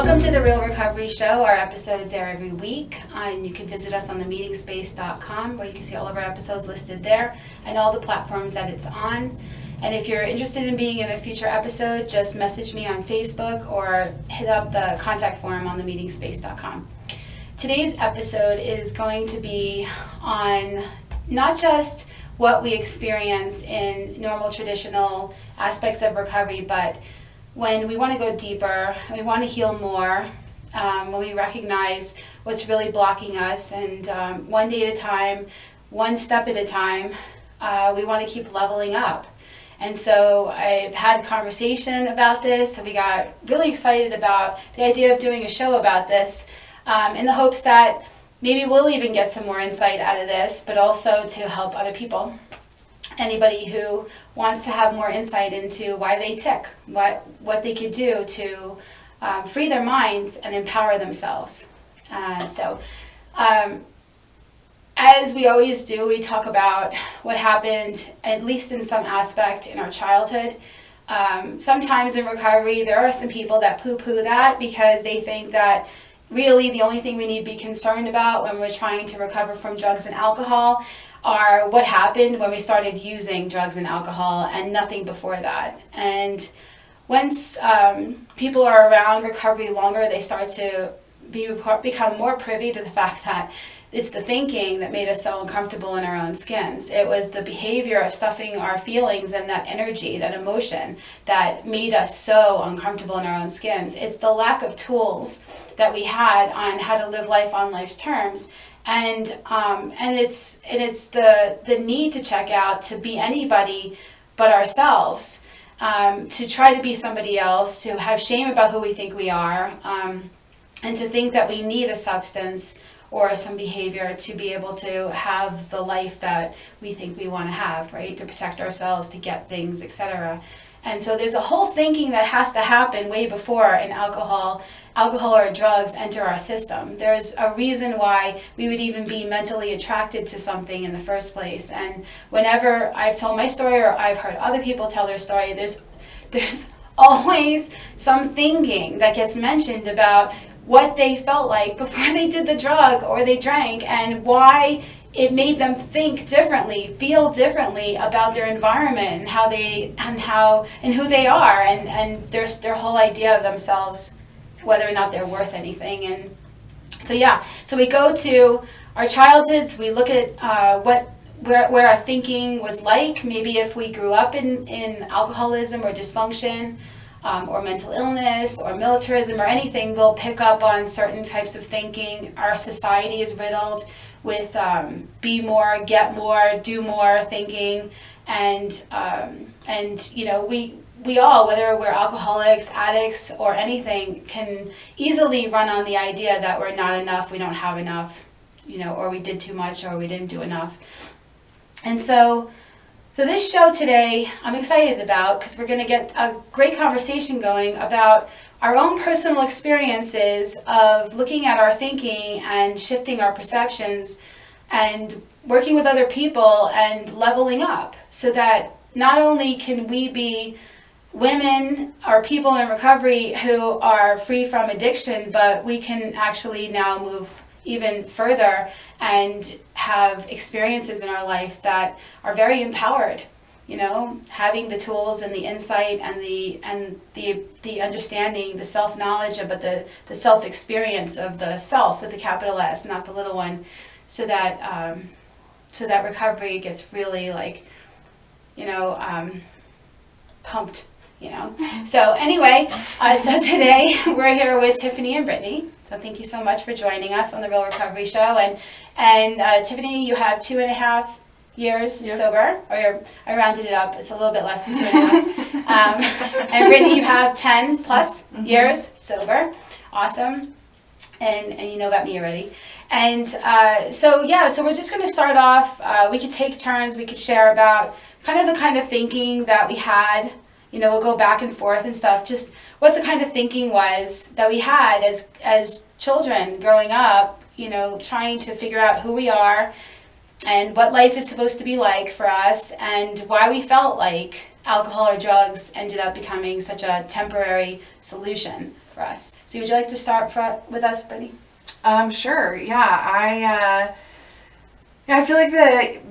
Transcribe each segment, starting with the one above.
Welcome to the Real Recovery Show. Our episodes air every week, and you can visit us on themeetingspace.com, where you can see all of our episodes listed there and all the platforms that it's on. And if you're interested in being in a future episode, just message me on Facebook or hit up the contact form on themeetingspace.com. Today's episode is going to be on not just what we experience in normal traditional aspects of recovery, but when we want to go deeper, we want to heal more, when we recognize what's really blocking us, and one day at a time, one step at a time, we want to keep leveling up. And so I've had a conversation about this, and we got really excited about the idea of doing a show about this, in the hopes that maybe we'll even get some more insight out of this, but also to help other people. Anybody who wants to have more insight into why they tick, what they could do to free their minds and empower themselves. As we always do, we talk about what happened, at least in some aspect, in our childhood. Sometimes in recovery, there are some people that poo-poo that because they think that really the only thing we need to be concerned about when we're trying to recover from drugs and alcohol are what happened when we started using drugs and alcohol and nothing before that. And once people are around recovery longer, they start to become more privy to the fact that it's the thinking that made us so uncomfortable in our own skins. It was the behavior of stuffing our feelings and that energy, that emotion, that made us so uncomfortable in our own skins. It's the lack of tools that we had on how to live life on life's terms. And it's the need to check out, to be anybody but ourselves, to try to be somebody else, to have shame about who we think we are, and to think that we need a substance or some behavior to be able to have the life that we think we want to have, right? To protect ourselves, to get things, etc. And so there's a whole thinking that has to happen way before an alcohol or drugs enter our system. There's a reason why we would even be mentally attracted to something in the first place. And whenever I've told my story or I've heard other people tell their story, there's always some thinking that gets mentioned about what they felt like before they did the drug or they drank, and why it made them think differently, feel differently about their environment and who they are, and their whole idea of themselves, whether or not they're worth anything. And so we go to our childhoods, we look at where our thinking was like, maybe if we grew up in alcoholism or dysfunction, or mental illness or militarism or anything, we'll pick up on certain types of thinking. Our society is riddled with be more, get more, do more thinking, and you know, we all, whether we're alcoholics, addicts, or anything, can easily run on the idea that we're not enough, we don't have enough, you know, or we did too much, or we didn't do enough. And so this show today, I'm excited about, because we're going to get a great conversation going about our own personal experiences of looking at our thinking and shifting our perceptions and working with other people and leveling up, so that not only can we be women or people in recovery who are free from addiction, but we can actually now move even further and have experiences in our life that are very empowered, you know, having the tools and the insight and the understanding, the self-knowledge, but the self-experience of the self with the capital S, not the little one, so that recovery gets really, like, you know, pumped, you know. So anyway, so today we're here with Tiffany and Brittnie. So thank you so much for joining us on the Real Recovery Show. And Tiffany, you have 2.5 years sober, or I rounded it up, it's a little bit less than 2.5. And Brittnie, you have 10 plus years sober. Awesome. And you know about me already. And so we're just going to start off. We could take turns. We could share about kind of thinking that we had. You know, we'll go back and forth and stuff, just what the kind of thinking was that we had as children growing up, you know, trying to figure out who we are and what life is supposed to be like for us, and why we felt like alcohol or drugs ended up becoming such a temporary solution for us. So would you like to start with us, Brittnie? Sure. Yeah, I feel like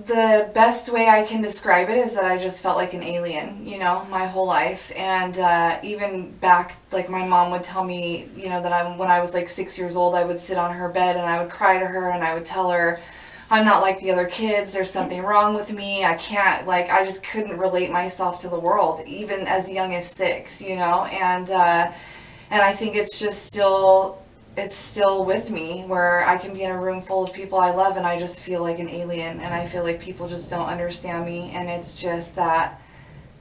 the best way I can describe it is that I just felt like an alien, my whole life. And even back, like my mom would tell me, that when I was like 6 years old, I would sit on her bed and I would cry to her and I would tell her, I'm not like the other kids. There's something wrong with me. I can't, I just couldn't relate myself to the world, even as young as 6, And I think it's just still with me, where I can be in a room full of people I love and I just feel like an alien, and I feel like people just don't understand me, and it's just that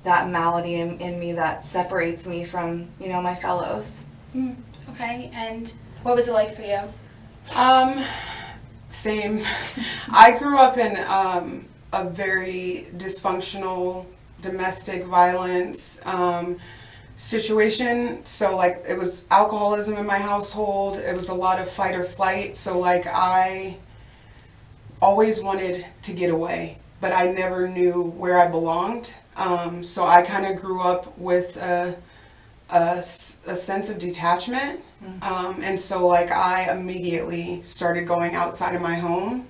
malady in me that separates me from, my fellows. Okay, and what was it like for you? Same. I grew up in a very dysfunctional domestic violence situation. So it was alcoholism in my household. It was a lot of fight or flight. So I always wanted to get away, but I never knew where I belonged. So I kind of grew up with a sense of detachment. And so I immediately started going outside of my home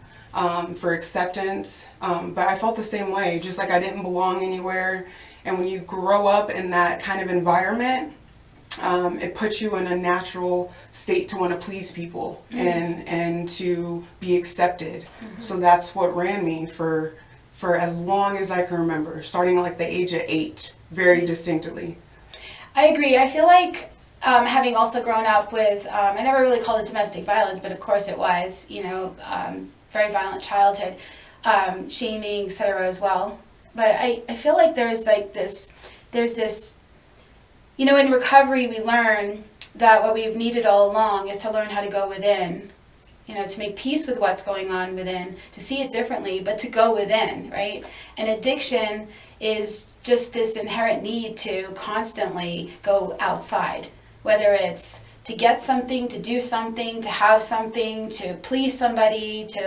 for acceptance. But I felt the same way, just I didn't belong anywhere. And when you grow up in that kind of environment, it puts you in a natural state to want to please people and to be accepted. So that's what ran me for as long as I can remember, starting at the age of 8, very distinctly. I agree. I feel like having also grown up with, I never really called it domestic violence, but of course it was, very violent childhood, shaming, etc. as well. But I feel like there's this, in recovery we learn that what we've needed all along is to learn how to go within, to make peace with what's going on within, to see it differently, but to go within, right? And addiction is just this inherent need to constantly go outside, whether it's to get something, to do something, to have something, to please somebody, to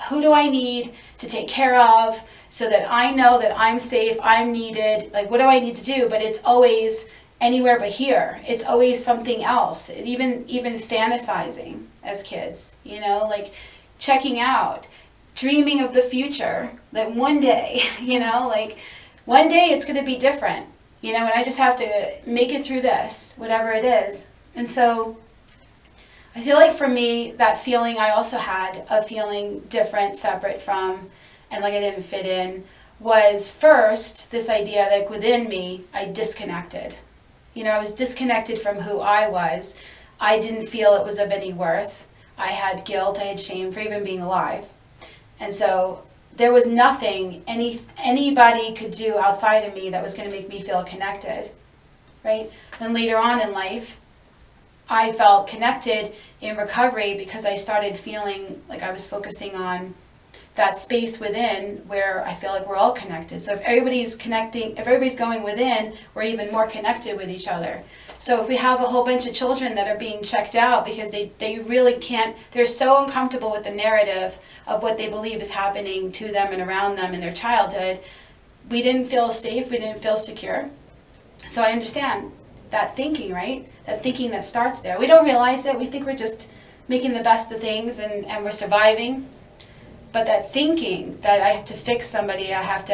who do I need to take care of so that I know that I'm safe, I'm needed, what do I need to do? But it's always anywhere but here. It's always something else, even fantasizing as kids, checking out, dreaming of the future, that one day, one day it's going to be different, and I just have to make it through this, whatever it is. And so I feel like for me, that feeling I also had of feeling different, separate from, and I didn't fit in, was first this idea that within me, I disconnected. I was disconnected from who I was. I didn't feel it was of any worth. I had guilt, I had shame for even being alive. And so there was nothing anybody could do outside of me that was going to make me feel connected, right? Then later on in life, I felt connected in recovery because I started feeling like I was focusing on that space within where I feel like we're all connected. So if everybody's going within, we're even more connected with each other. So if we have a whole bunch of children that are being checked out because they really can't, they're so uncomfortable with the narrative of what they believe is happening to them and around them in their childhood, we didn't feel safe, we didn't feel secure. So I understand that thinking, right? That thinking that starts there. We don't realize it. We think we're just making the best of things and we're surviving. But that thinking that I have to fix somebody, I have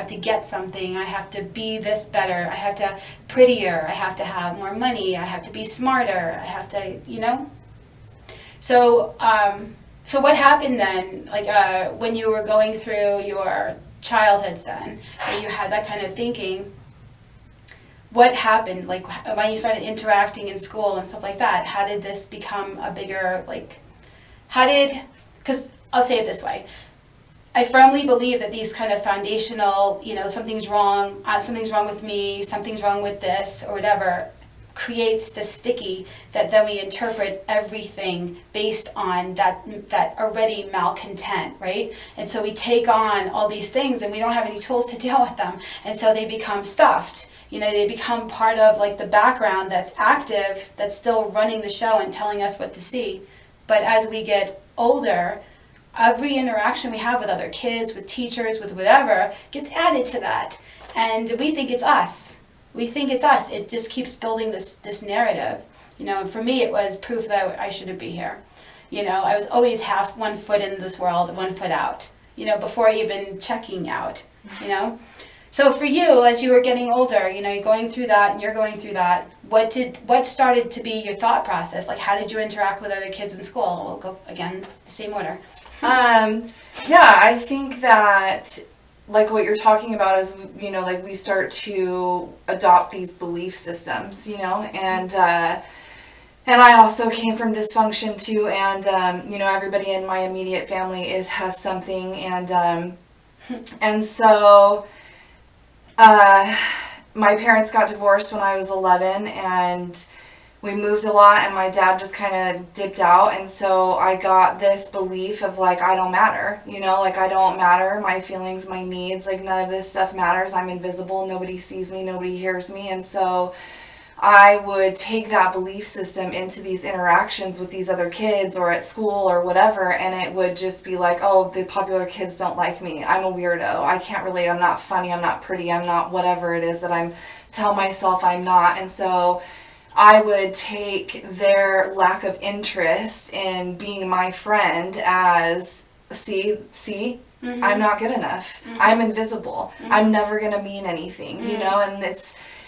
to get something, I have to be this better, I have to prettier, I have to have more money, I have to be smarter, I have to, So what happened then, when you were going through your childhoods then, when you had that kind of thinking, what happened? When you started interacting in school and stuff like that, how did this become a bigger, because I'll say it this way. I firmly believe that these kind of foundational, something's wrong with me, something's wrong with this, or whatever, creates the sticky that then we interpret everything based on that already malcontent, right? And so we take on all these things and we don't have any tools to deal with them. And so they become stuffed. They become part of the background that's active, that's still running the show and telling us what to see. But as we get older, every interaction we have with other kids, with teachers, with whatever, gets added to that. And we think it's us. We think it's us. It just keeps building this narrative. You know, and for me, it was proof that I shouldn't be here. You know, I was always half one foot in this world, one foot out, you know, before even checking out, you know. So for you, as you were getting older, you know, you're going through that and you're going through that, what started to be your thought process? Like, how did you interact with other kids in school? We'll go, again, the same order. Yeah, I think that, like, what you're talking about is, you know, like, we start to adopt these belief systems, you know, and I also came from dysfunction too, and you know, everybody in my immediate family has something, and so my parents got divorced when I was 11, and we moved a lot, and my dad just kind of dipped out, and so I got this belief of, like, I don't matter, you know, like, I don't matter, my feelings, my needs, like, none of this stuff matters, I'm invisible, nobody sees me, nobody hears me, and so I would take that belief system into these interactions with these other kids or at school or whatever, and it would just be like, oh, the popular kids don't like me, I'm a weirdo, I can't relate, I'm not funny, I'm not pretty, I'm not whatever it is that I'm tell myself I'm not. And so I would take their lack of interest in being my friend as, see, I'm not good enough, I'm invisible, I'm never gonna mean anything, you know. And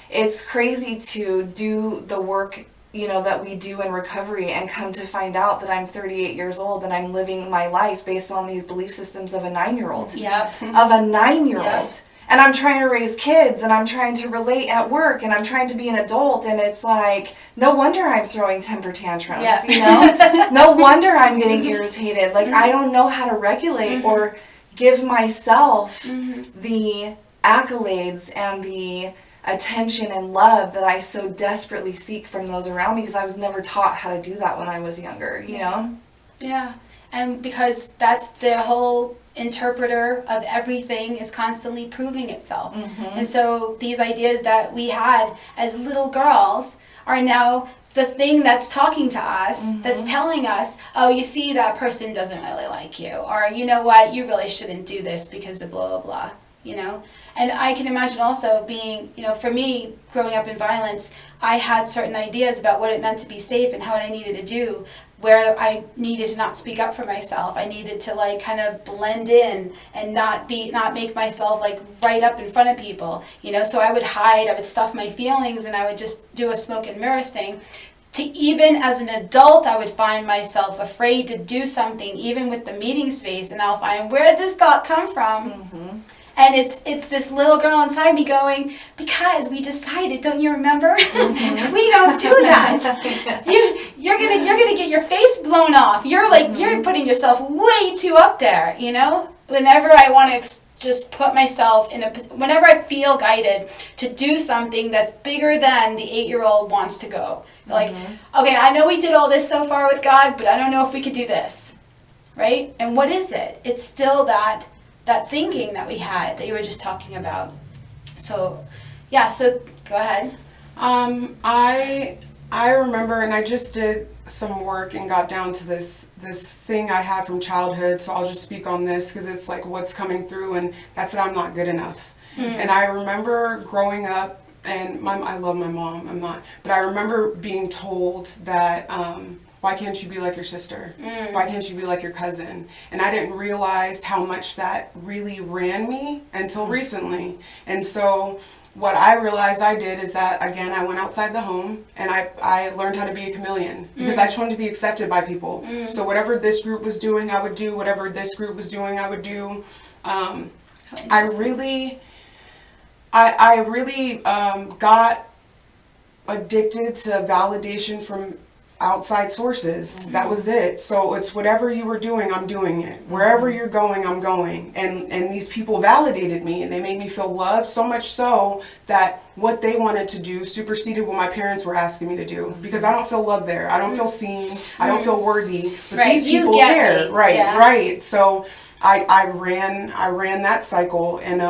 it's crazy to do the work, you know, that we do in recovery and come to find out that I'm 38 years old and I'm living my life based on these belief systems of a 9-year-old. Yep. Of a 9-year-old. Yep. And I'm trying to raise kids, and I'm trying to relate at work, and I'm trying to be an adult, and it's like, no wonder I'm throwing temper tantrums, you know? No wonder I'm getting irritated. Like, I don't know how to regulate or give myself the accolades and the attention and love that I so desperately seek from those around me, because I was never taught how to do that when I was younger, you know? Yeah, and because that's the whole interpreter of everything is constantly proving itself. And so these ideas that we had as little girls are now the thing that's talking to us, that's telling us, oh, you see, that person doesn't really like you, or you know what, you really shouldn't do this because of blah, blah, blah, you know? And I can imagine also being, you know, for me, growing up in violence, I had certain ideas about what it meant to be safe and what I needed to do, where I needed to not speak up for myself. I needed to, like, kind of blend in and not make myself, like, right up in front of people, you know? So I would hide, I would stuff my feelings, and I would just do a smoke and mirrors thing. To even as an adult, I would find myself afraid to do something, even with the meeting space, and I'll find, where did this thought come from? And it's this little girl inside me going, because we decided, don't you remember? We don't do that. You're gonna get your face blown off. You're like, you're putting yourself way too up there, you know? Whenever I want to just put myself in whenever I feel guided to do something that's bigger than the 8-year-old wants to go. Like, okay, I know we did all this so far with God, but I don't know if we could do this, right? And what is it? It's still that thinking that we had, that you were just talking about. So, yeah, so go ahead. I remember, and I just did some work and got down to this thing I had from childhood, so I'll just speak on this because it's like what's coming through, and that's that I'm not good enough. And I remember growing up, and I love my mom, I'm not, but I remember being told that, why can't you be like your sister? Why can't you be like your cousin? And I didn't realize how much that really ran me until recently. And so what I realized I did is that, again, I went outside the home and I learned how to be a chameleon because I just wanted to be accepted by people. So whatever this group was doing, I would do. Whatever this group was doing, I would do. I really got addicted to validation from outside sources. That was it. So it's whatever you were doing, I'm doing it. Wherever you're going, I'm going. And these people validated me, and they made me feel loved, so much so that what they wanted to do superseded what my parents were asking me to do, because I don't feel loved there. I don't feel seen. I don't feel worthy. But these people care. Right. So I ran that cycle, and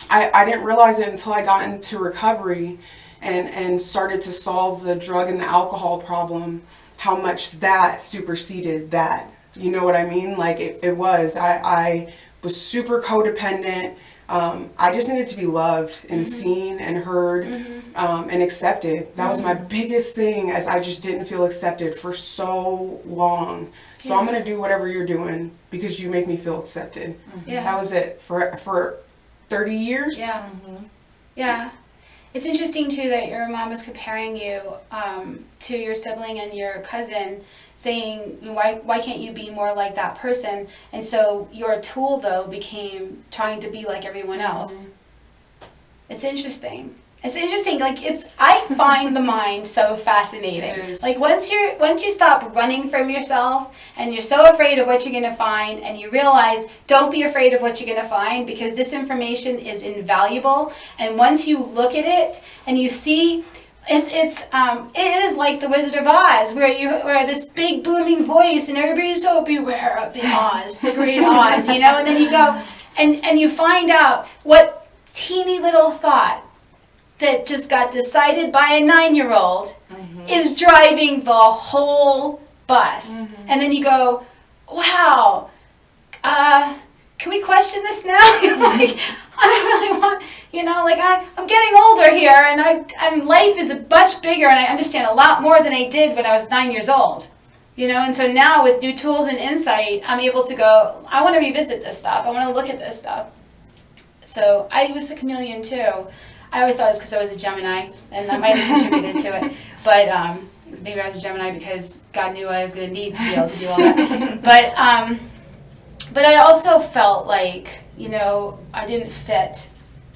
I didn't realize it until I got into recovery and started to solve the drug and the alcohol problem, how much that superseded that. You know what I mean? Like, it was. I was super codependent. I just needed to be loved and seen and heard and accepted. That was my biggest thing, as I just didn't feel accepted for so long. So I'm going to do whatever you're doing because you make me feel accepted. Yeah. That was it for 30 years. Yeah. Yeah. It's interesting, too, that your mom was comparing you to your sibling and your cousin, saying, why can't you be more like that person? And so your tool, though, became trying to be like everyone else. It's interesting. It's interesting. Like, I find the mind so fascinating. It is. Like, once you stop running from yourself and you're so afraid of what you're going to find, and you realize, don't be afraid of what you're going to find, because this information is invaluable. And once you look at it and you see, it is like the Wizard of Oz, where this big booming voice and everybody's so beware of the Oz, the great Oz, and then you go and you find out what teeny little thought that just got decided by a 9-year-old is driving the whole bus. And then you go, wow, can we question this now? Like, I don't really want, I'm getting older here, and life is much bigger, and I understand a lot more than I did when I was 9 years old. And so now with new tools and insight, I'm able to go, I want to revisit this stuff. I want to look at this stuff. So I was a chameleon too. I always thought it was because I was a Gemini, and that might have contributed to it. But maybe I was a Gemini because God knew I was going to need to be able to do all that. But I also felt like, I didn't fit,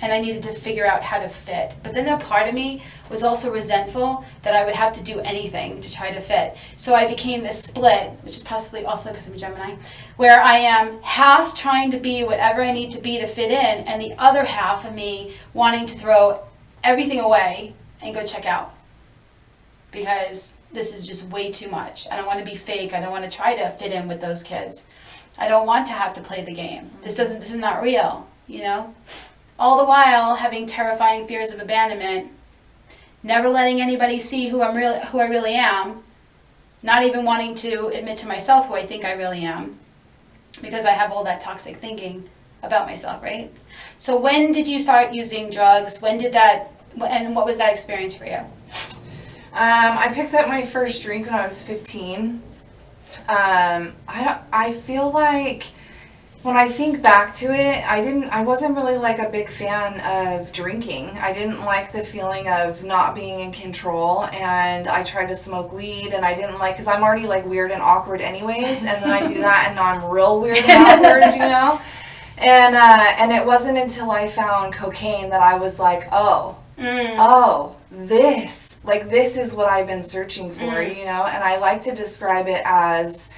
and I needed to figure out how to fit. But then a part of me was also resentful that I would have to do anything to try to fit. So I became this split, which is possibly also because I'm a Gemini, where I am half trying to be whatever I need to be to fit in, and the other half of me wanting to throw everything away and go check out. Because this is just way too much. I don't want to be fake. I don't want to try to fit in with those kids. I don't want to have to play the game. This is not real, All the while having terrifying fears of abandonment, never letting anybody see who I really am, not even wanting to admit to myself who I think I really am, because I have all that toxic thinking about myself, right? So when did you start using drugs? And what was that experience for you? I picked up my first drink when I was 15. I feel like when I think back to it, I wasn't really like a big fan of drinking. I didn't like the feeling of not being in control, and I tried to smoke weed, and I didn't like, because I'm already like weird and awkward anyways, and then I do that and now I'm real weird and awkward, And it wasn't until I found cocaine that I was like, this is what I've been searching for, and I like to describe it as,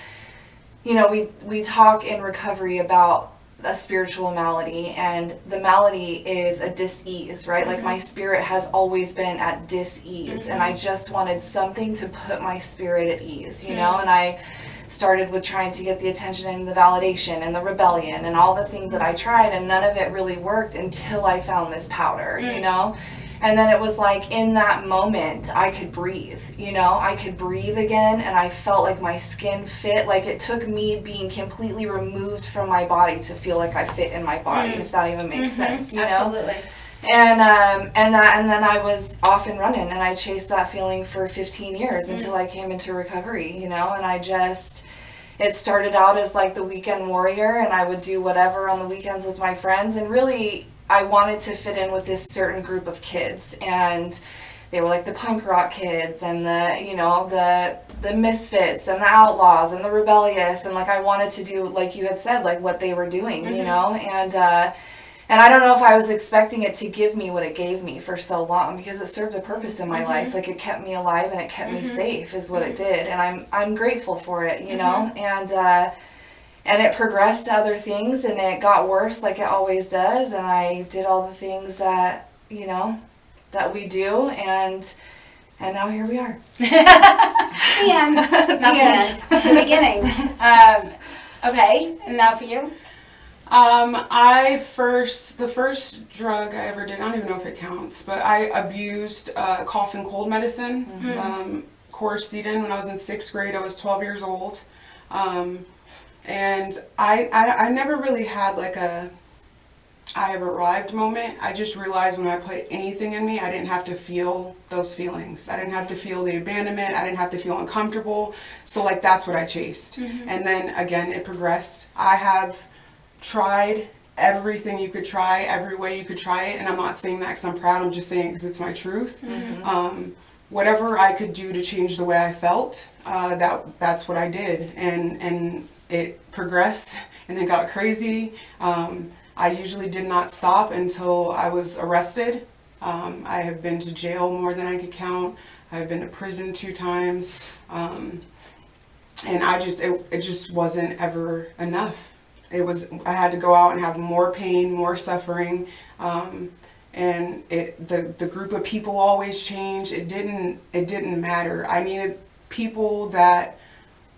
we talk in recovery about a spiritual malady, and the malady is a dis-ease, right? Like my spirit has always been at dis-ease, and I just wanted something to put my spirit at ease, and I started with trying to get the attention and the validation and the rebellion and all the things that I tried, and none of it really worked until I found this powder, And then it was like in that moment I could breathe, I could breathe again, and I felt like my skin fit. Like it took me being completely removed from my body to feel like I fit in my body, if that even makes sense, Absolutely. And then I was off and running, and I chased that feeling for 15 years until I came into recovery, and it started out as like the weekend warrior, and I would do whatever on the weekends with my friends, and really I wanted to fit in with this certain group of kids, and they were like the punk rock kids and the misfits and the outlaws and the rebellious, and like I wanted to do, like you had said, like what they were doing, and I don't know if I was expecting it to give me what it gave me for so long, because it served a purpose in my life. Like it kept me alive and it kept me safe is what it did, and I'm grateful for it, and it progressed to other things, and it got worse like it always does, and I did all the things that, that we do, and now here we are. The end. Not the end. The beginning. Okay, and now for you? The first drug I ever did, I don't even know if it counts, but I abused cough and cold medicine, Coricidin, when I was in 6th grade. I was 12 years old. And I never really had like I have arrived moment. I just realized when I put anything in me, I didn't have to feel those feelings. I didn't have to feel the abandonment. I didn't have to feel uncomfortable. So like that's what I chased. And then again, it progressed. I have tried everything you could try, every way you could try it. And I'm not saying that because I'm proud. I'm just saying it because it's my truth. Whatever I could do to change the way I felt, that's what I did. And it progressed and it got crazy. I usually did not stop until I was arrested. I have been to jail more than I could count. I've been to prison 2 times. And it just wasn't ever enough. I had to go out and have more pain, more suffering. And the group of people always changed. It didn't matter. I needed people that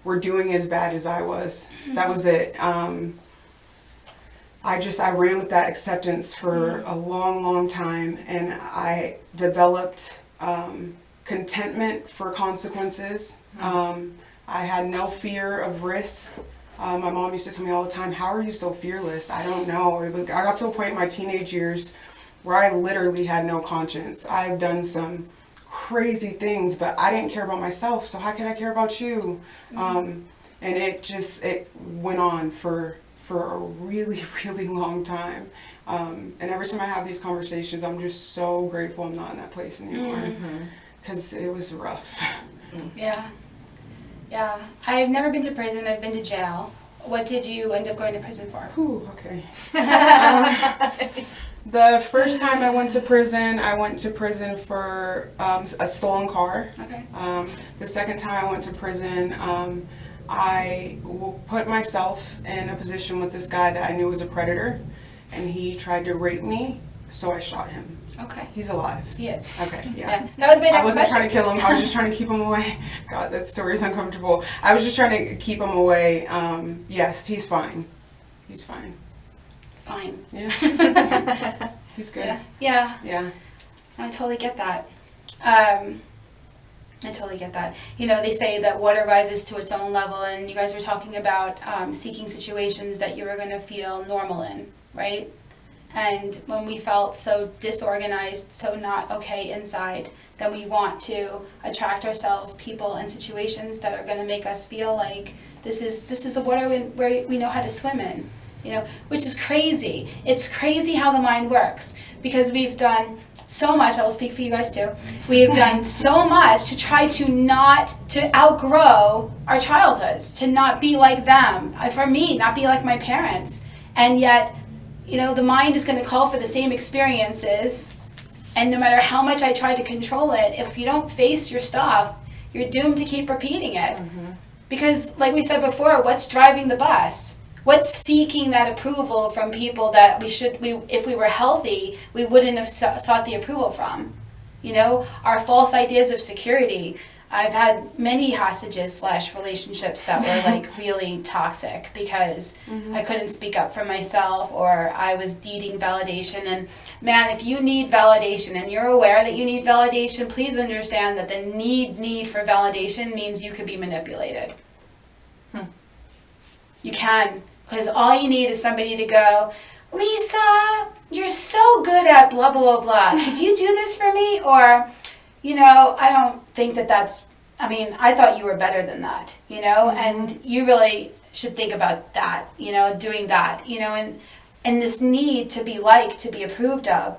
were doing as bad as I was. That was it. I ran with that acceptance for a long, long time, and I developed contentment for consequences. I had no fear of risk. My mom used to tell me all the time, "How are you so fearless?" I don't know. I got to a point in my teenage years where I literally had no conscience. I've done some crazy things, but I didn't care about myself, so how could I care about you? And it went on for a really, really long time. And every time I have these conversations, I'm just so grateful I'm not in that place anymore, because it was rough. Yeah. I've never been to prison. I've been to jail. What did you end up going to prison for? Ooh, okay. The first time I went to prison for a stolen car. Okay. The second time I went to prison, I put myself in a position with this guy that I knew was a predator, and he tried to rape me, so I shot him. Okay. He's alive. He is. Okay, yeah. That was my next question. I wasn't trying to kill him. I was just trying to keep him away. God, that story is uncomfortable. I was just trying to keep him away. Yes, he's fine. He's fine. Fine. Yeah. He's good. Yeah. I totally get that. I totally get that. You know, they say that water rises to its own level, and you guys were talking about seeking situations that you were going to feel normal in, right? And when we felt so disorganized, so not okay inside, then we want to attract ourselves people and situations that are going to make us feel like this is the water where we know how to swim in, you know, which is crazy. It's crazy how the mind works, because we've done so much. I will speak for you guys too. We've done so much to try to outgrow our childhoods, to not be like them. For me, not be like my parents. And yet, you know, the mind is going to call for the same experiences, and no matter how much I try to control it, if you don't face your stuff, you're doomed to keep repeating it. Because, like we said before, what's driving the bus? What's seeking that approval from people that if we were healthy, we wouldn't have sought the approval from? You know, our false ideas of security. I've had many hostages / relationships that were like really toxic because I couldn't speak up for myself, or I was needing validation. And man, if you need validation and you're aware that you need validation, please understand that the need for validation means you could be manipulated. You can, because all you need is somebody to go, "Lisa, you're so good at blah, blah, blah, blah. Could you do this for me?" Or, you know, I don't think that's, I thought you were better than that, you know, and you really should think about that, you know, doing that, you know, and this need to be liked, to be approved of,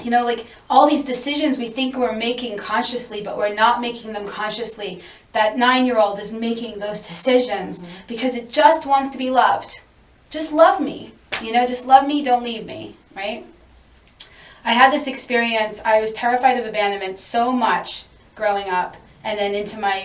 you know, like all these decisions we think we're making consciously, but we're not making them consciously. That 9-year-old is making those decisions because it just wants to be loved. Just love me, you know, just love me, don't leave me, right? I had this experience. I was terrified of abandonment so much growing up, and then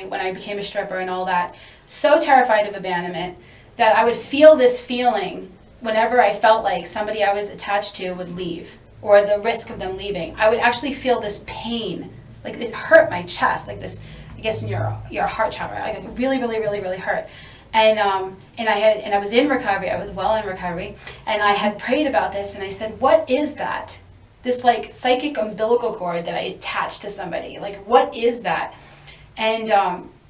when I became a stripper and all that, so terrified of abandonment that I would feel this feeling whenever I felt like somebody I was attached to would leave, or the risk of them leaving. I would actually feel this pain, like it hurt my chest, like this, I guess in your heart chakra, like it really, really, really, really hurt. And I was in recovery. I was well in recovery, and I had prayed about this, and I said, "What is that? This like psychic umbilical cord that I attached to somebody, like what is that?" And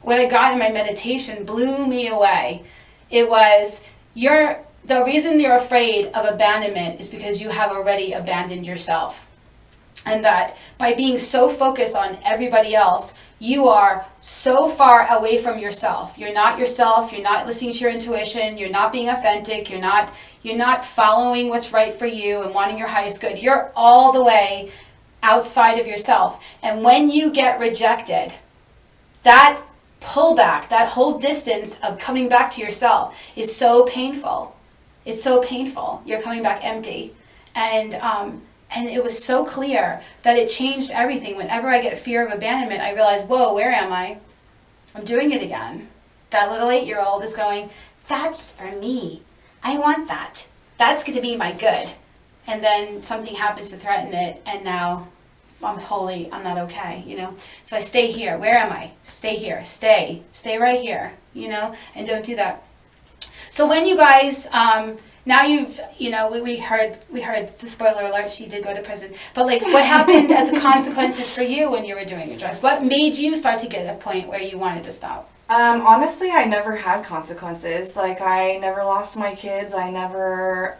what I got in my meditation blew me away. It was, you're the reason you're afraid of abandonment is because you have already abandoned yourself. And that by being so focused on everybody else, you are so far away from yourself. You're not yourself, you're not listening to your intuition, you're not being authentic, you're not following what's right for you and wanting your highest good. You're all the way outside of yourself. And when you get rejected, that pullback, that whole distance of coming back to yourself is so painful. It's so painful. You're coming back empty. And it was so clear that it changed everything. Whenever I get fear of abandonment, I realize, whoa, where am I? I'm doing it again. That little 8-year-old is going, that's for me. I want that. That's going to be my good. And then something happens to threaten it, and now I'm not okay, you know? So I stay here. Where am I? Stay here. Stay right here, you know? And don't do that. So when you guys, now you've, you know, we heard the spoiler alert, she did go to prison. But like, what happened as a consequences for you when you were doing the drugs? What made you start to get to a point where you wanted to stop? Honestly, I never had consequences. Like, I never lost my kids. I never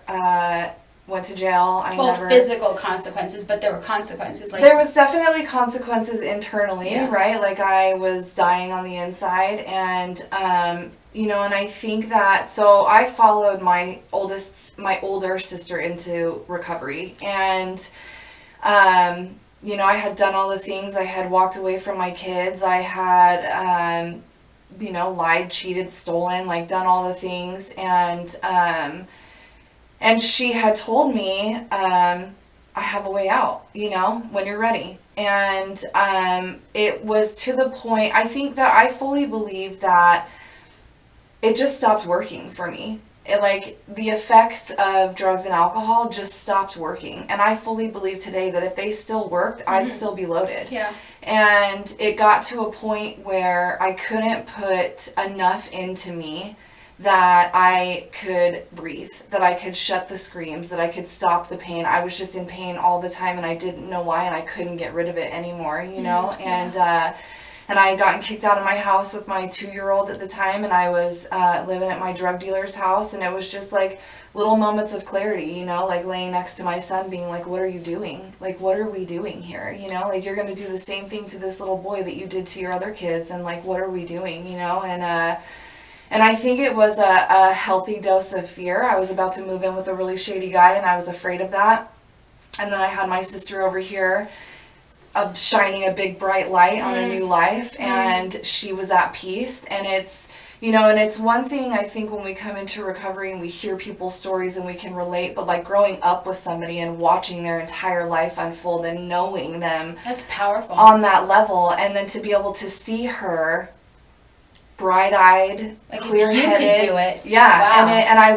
went to jail. Physical consequences, but there were consequences. Like, there was definitely consequences internally, yeah. Right? Like, I was dying on the inside, and you know, and I think that, so I followed my older sister into recovery, and you know, I had done all the things. I had walked away from my kids. I had you know, lied, cheated, stolen, like done all the things, and she had told me, I have a way out, you know, when you're ready. And it was to the point, I think that I fully believe that it just stopped working for me. It, like, the effects of drugs and alcohol just stopped working. And I fully believe today that if they still worked, I'd still be loaded. Yeah. And it got to a point where I couldn't put enough into me that I could breathe, that I could shut the screams, that I could stop the pain. I was just in pain all the time, and I didn't know why, and I couldn't get rid of it anymore, you know? Yeah. And I had gotten kicked out of my house with my 2-year-old at the time, and I was living at my drug dealer's house, and it was just like little moments of clarity, you know, like laying next to my son being like, what are you doing? Like, what are we doing here? You know, like, you're going to do the same thing to this little boy that you did to your other kids, and like, what are we doing, you know? And I think it was a healthy dose of fear. I was about to move in with a really shady guy, and I was afraid of that. And then I had my sister over here shining a big bright light on a new life, and she was at peace. And it's, you know, and it's one thing, I think, when we come into recovery and we hear people's stories and we can relate, but like growing up with somebody and watching their entire life unfold and knowing them, that's powerful on that level, and then to be able to see her bright-eyed, like, clear-headed. you could do it. Yeah, Wow. and I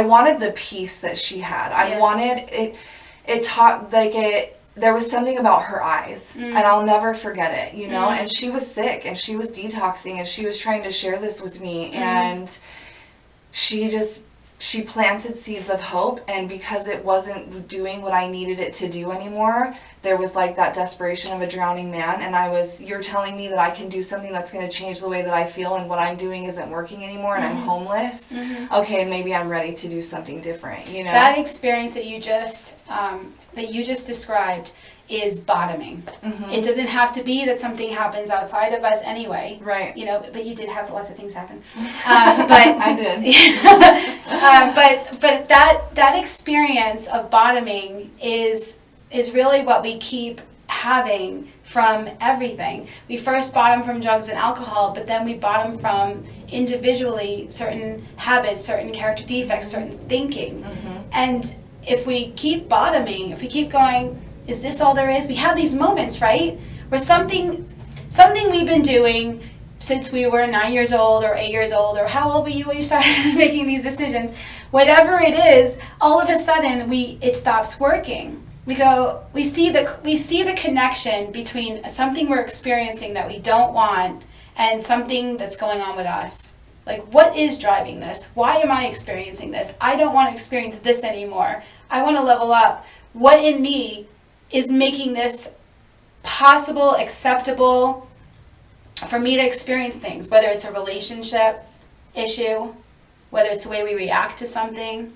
wanted the peace that she had. I wanted it. It taught, like, it. There was something about her eyes, and I'll never forget it. You know, and she was sick, and she was detoxing, and she was trying to share this with me, and she planted seeds of hope, and because it wasn't doing what I needed it to do anymore, there was like that desperation of a drowning man, and you're telling me that I can do something that's going to change the way that I feel, and what I'm doing isn't working anymore, and I'm homeless. Okay, maybe I'm ready to do something different, you know? That experience that you just described is bottoming. It doesn't have to be that something happens outside of us anyway. Right. You know, but you did have lots of things happen. But I did. but that experience of bottoming is really what we keep having from everything. We first bottom from drugs and alcohol, but then we bottom from individually certain habits, certain character defects, certain thinking. And if we keep bottoming, if we keep going, is this all there is? We have these moments, right? Where something we've been doing since we were 9 years old or 8 years old, or how old were you when you started making these decisions? Whatever it is, all of a sudden it stops working. We see the connection between something we're experiencing that we don't want and something that's going on with us. Like, what is driving this? Why am I experiencing this? I don't want to experience this anymore. I want to level up. What in me is making this possible, acceptable for me to experience things, whether it's a relationship issue, whether it's the way we react to something,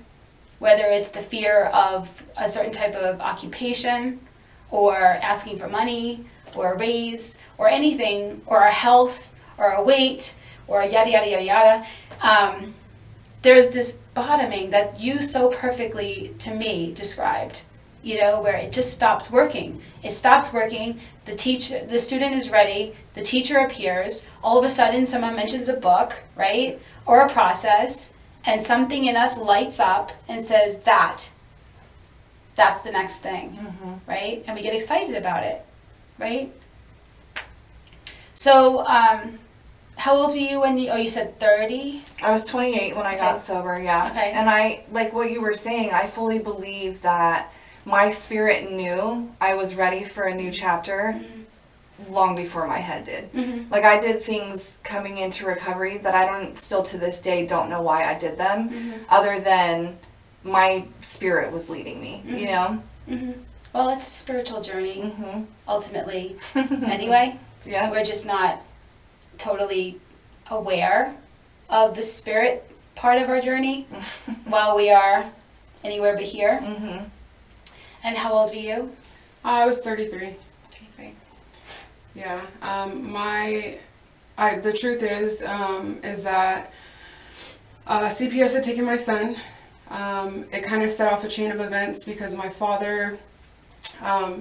whether it's the fear of a certain type of occupation, or asking for money, or a raise, or anything, or our health, or our weight, or yada, yada, yada, yada. There's this bottoming that you so perfectly, to me, described, where it just stops working. It stops working, the student is ready, the teacher appears, all of a sudden someone mentions a book, right, or a process, and something in us lights up and says, that's the next thing, right? And we get excited about it, right? So, how old were you when you said 30? I was 28 when I got sober, yeah. Okay. And I, like what you were saying, I fully believe that my spirit knew I was ready for a new chapter long before my head did. Like, I did things coming into recovery that I still to this day don't know why I did them, other than my spirit was leading me, Well, it's a spiritual journey, ultimately, anyway. Yeah. We're just not totally aware of the spirit part of our journey while we are anywhere but here. And how old were you? I was 33. 23. Yeah. The truth is that CPS had taken my son. It kind of set off a chain of events because my father,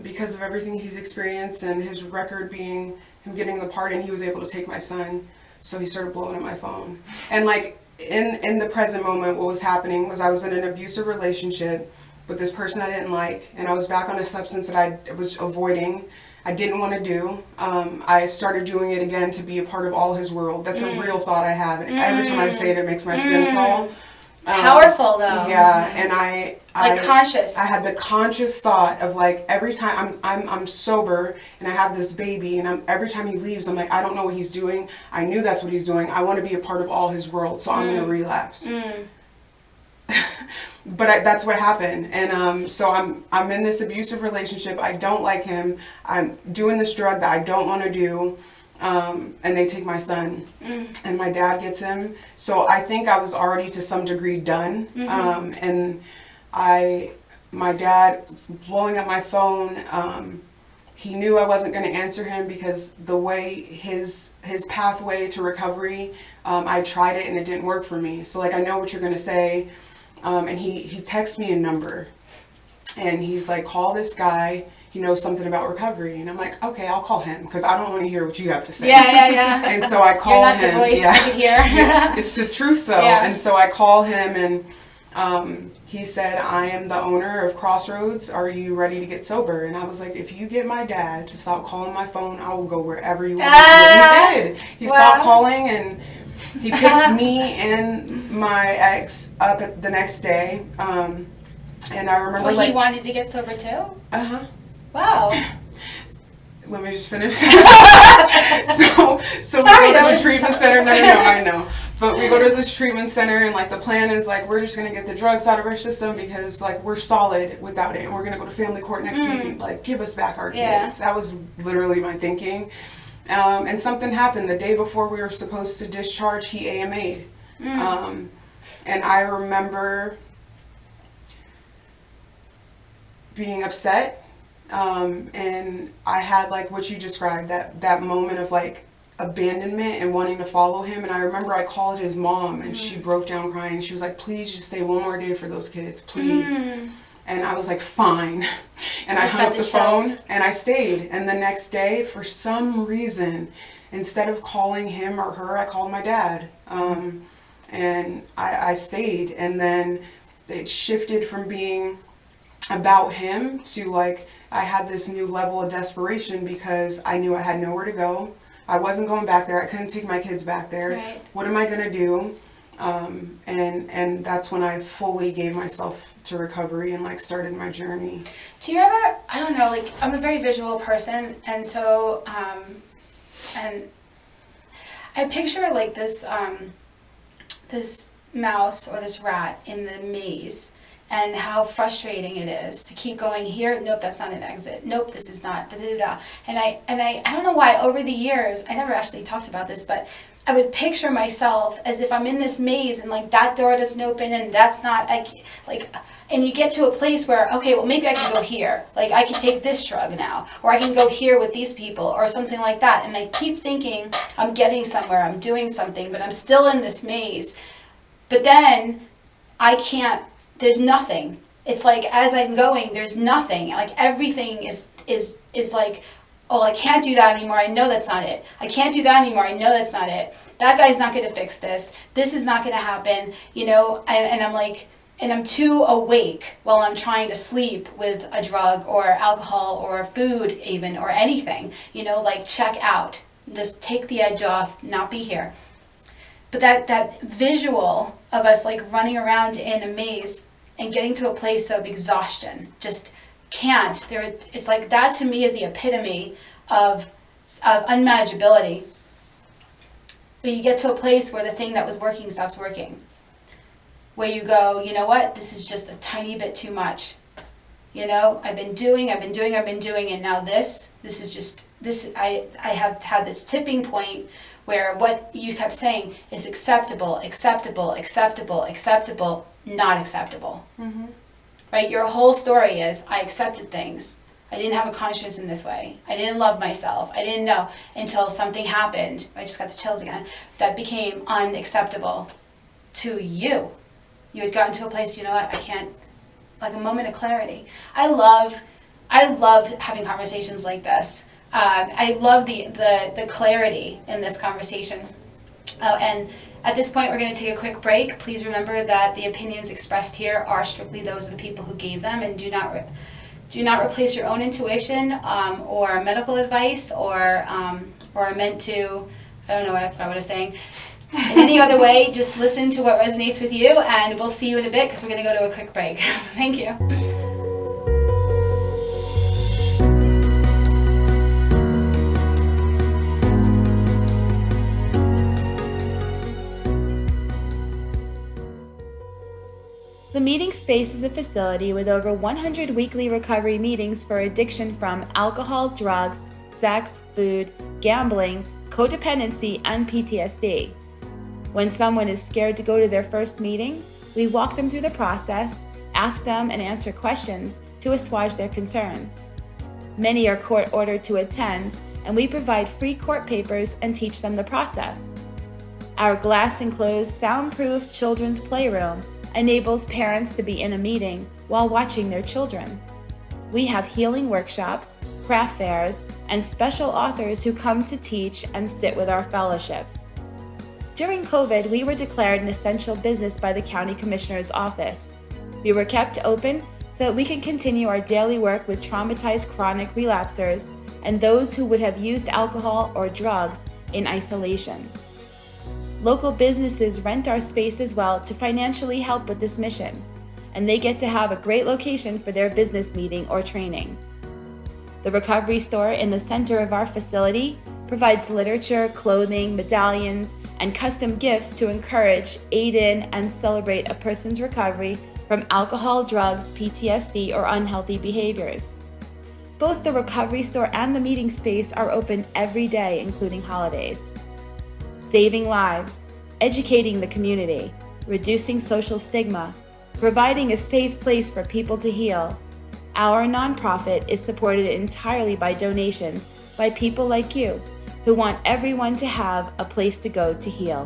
because of everything he's experienced and his record being him getting the pardon, he was able to take my son. So he started blowing up my phone. And like in the present moment, what was happening was I was in an abusive relationship with this person I didn't like, and I was back on a substance that I was avoiding. I didn't want to do. I started doing it again to be a part of all his world. That's a real thought I have. And every time I say it, it makes my skin crawl. Powerful though. Yeah, and I conscious. I had the conscious thought of like every time I'm sober and I have this baby, and every time he leaves, I'm like, I don't know what he's doing. I knew that's what he's doing. I want to be a part of all his world, so I'm going to relapse. But that's what happened, and so I'm in this abusive relationship. I don't like him. I'm doing this drug that I don't want to do, and they take my son, and my dad gets him. So I think I was already to some degree done, and my dad blowing up my phone. He knew I wasn't going to answer him because the way his pathway to recovery, I tried it and it didn't work for me. So like, I know what you're going to say. And he texts me a number, and he's like, call this guy, he knows something about recovery. And I'm like, okay, I'll call him, because I don't want to hear what you have to say. Yeah. And so I call him. You're not the voice I can hear. Yeah, it's the truth though. Yeah. And so I call him, and he said, I am the owner of Crossroads. Are you ready to get sober? And I was like, if you get my dad to stop calling my phone, I will go wherever you want me to. And he did. He stopped calling, and he picked me and my ex up the next day, and I remember he wanted to get sober too? Wow. Let me just finish. So Sorry, we go to that the was treatment tough. center. No, I know. But we go to this treatment center, and like the plan is like, we're just gonna get the drugs out of our system because like we're solid without it, and we're gonna go to family court next week and like give us back our kids. That was literally my thinking. And something happened the day before we were supposed to discharge. He AMA'd. And I remember being upset. And I had like what you described, that moment of like abandonment and wanting to follow him. And I remember I called his mom, and she broke down crying. She was like, please just stay one more day for those kids, please. And I was like, fine. And I hung up the phone and I stayed. And the next day, for some reason, instead of calling him or her, I called my dad. And I stayed. And then it shifted from being about him to like, I had this new level of desperation because I knew I had nowhere to go. I wasn't going back there. I couldn't take my kids back there. Right. What am I going to do? And that's when I fully gave myself to recovery and like started my journey. Do you ever, I don't know, like I'm a very visual person, and so and I picture like this this mouse or this rat in the maze, and how frustrating it is to keep going here. Nope, that's not an exit. Nope, this is not. Da da da. And I don't know why over the years, I never actually talked about this, but I would picture myself as if I'm in this maze and like that door doesn't open and that's not like and you get to a place where, okay, well maybe I can go here. Like I can take this drug now, or I can go here with these people or something like that. And I keep thinking I'm getting somewhere, I'm doing something, but I'm still in this maze. But then I can't, there's nothing. It's like as I'm going, there's nothing. Like everything is like, oh, I can't do that anymore. I know that's not it. I can't do that anymore. I know that's not it. That guy's not going to fix this. This is not going to happen. You know, and I'm like, and I'm too awake while I'm trying to sleep with a drug or alcohol or food even or anything. You know, like check out. Just take the edge off, not be here. But that visual of us like running around in a maze and getting to a place of exhaustion, just can't. It's like that to me is the epitome of unmanageability. You get to a place where the thing that was working stops working. Where you go, you know what, this is just a tiny bit too much. You know, I've been doing, and now this is just, I have had this tipping point where what you kept saying is acceptable, not acceptable. Mm-hmm. Right? Your whole story is, I accepted things. I didn't have a conscience in this way. I didn't love myself. I didn't know until something happened. I just got the chills again. That became unacceptable to you. You had gotten to a place, you know what, I can't, like a moment of clarity. I love having conversations like this. I love the clarity in this conversation. And at this point, we're going to take a quick break. Please remember that the opinions expressed here are strictly those of the people who gave them, and do not replace your own intuition or medical advice or are meant to, I don't know what I was saying, in any other way. Just listen to what resonates with you, and we'll see you in a bit because we're going to go to a quick break. Thank you. The Meeting Space is a facility with over 100 weekly recovery meetings for addiction from alcohol, drugs, sex, food, gambling, codependency, and PTSD. When someone is scared to go to their first meeting, we walk them through the process, ask them and answer questions to assuage their concerns. Many are court-ordered to attend, and we provide free court papers and teach them the process. Our glass-enclosed, soundproof children's playroom enables parents to be in a meeting while watching their children. We have healing workshops, craft fairs, and special authors who come to teach and sit with our fellowships. During COVID, we were declared an essential business by the County Commissioner's Office. We were kept open so that we can continue our daily work with traumatized chronic relapsers and those who would have used alcohol or drugs in isolation. Local businesses rent our space as well to financially help with this mission, and they get to have a great location for their business meeting or training. The recovery store in the center of our facility provides literature, clothing, medallions, and custom gifts to encourage, aid in, and celebrate a person's recovery from alcohol, drugs, PTSD, or unhealthy behaviors. Both the recovery store and the meeting space are open every day, including holidays. Saving lives, educating the community, reducing social stigma, providing a safe place for people to heal. Our nonprofit is supported entirely by donations by people like you who want everyone to have a place to go to heal.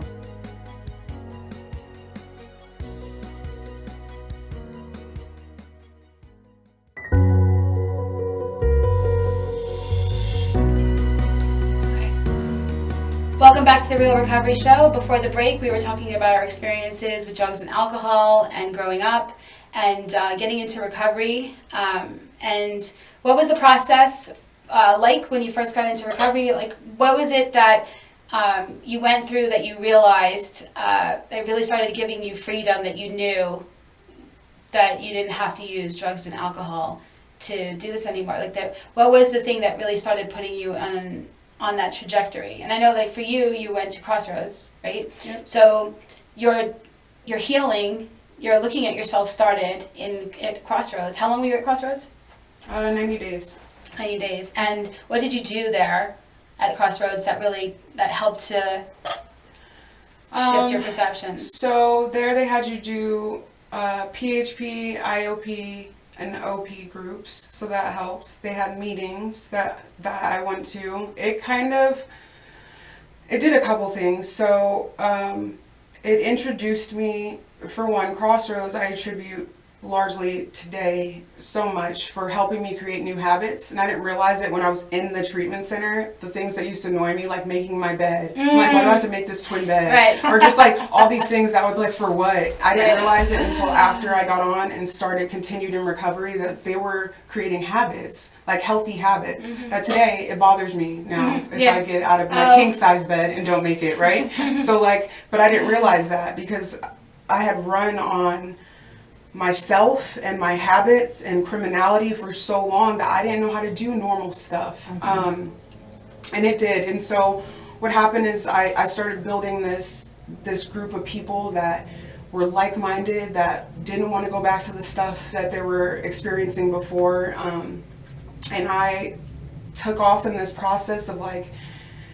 Welcome back to the Real Recovery Show. Before the break, we were talking about our experiences with drugs and alcohol and growing up and getting into recovery. And what was the process like when you first got into recovery? Like, what was it that you went through that you realized it really started giving you freedom, that you knew that you didn't have to use drugs and alcohol to do this anymore? Like, that, what was the thing that really started putting you on that trajectory? And I know, like, for you went to Crossroads, right? Yep. So your healing, you're looking at yourself started at Crossroads. How long were you at Crossroads? 90 days. 90 days. And what did you do there at Crossroads that helped to shift your perceptions? So there they had you do PHP, IOP, and OP groups, so that helped. They had meetings that I went to. It did a couple things. So it introduced me, for one, Crossroads I attribute largely today so much for helping me create new habits. And I didn't realize it when I was in the treatment center, the things that used to annoy me, like making my bed. I'm like, why do I have to make this twin bed? Right. Or just like all these things that would be like, for what? I didn't realize it until after I got on and continued in recovery, that they were creating habits, like healthy habits, that today it bothers me now if I get out of my king size bed and don't make it, right? So like, but I didn't realize that because I had run on myself and my habits and criminality for so long that I didn't know how to do normal stuff. And it did. And so what happened is I started building this group of people that were like-minded, that didn't want to go back to the stuff that they were experiencing before. And I took off in this process of like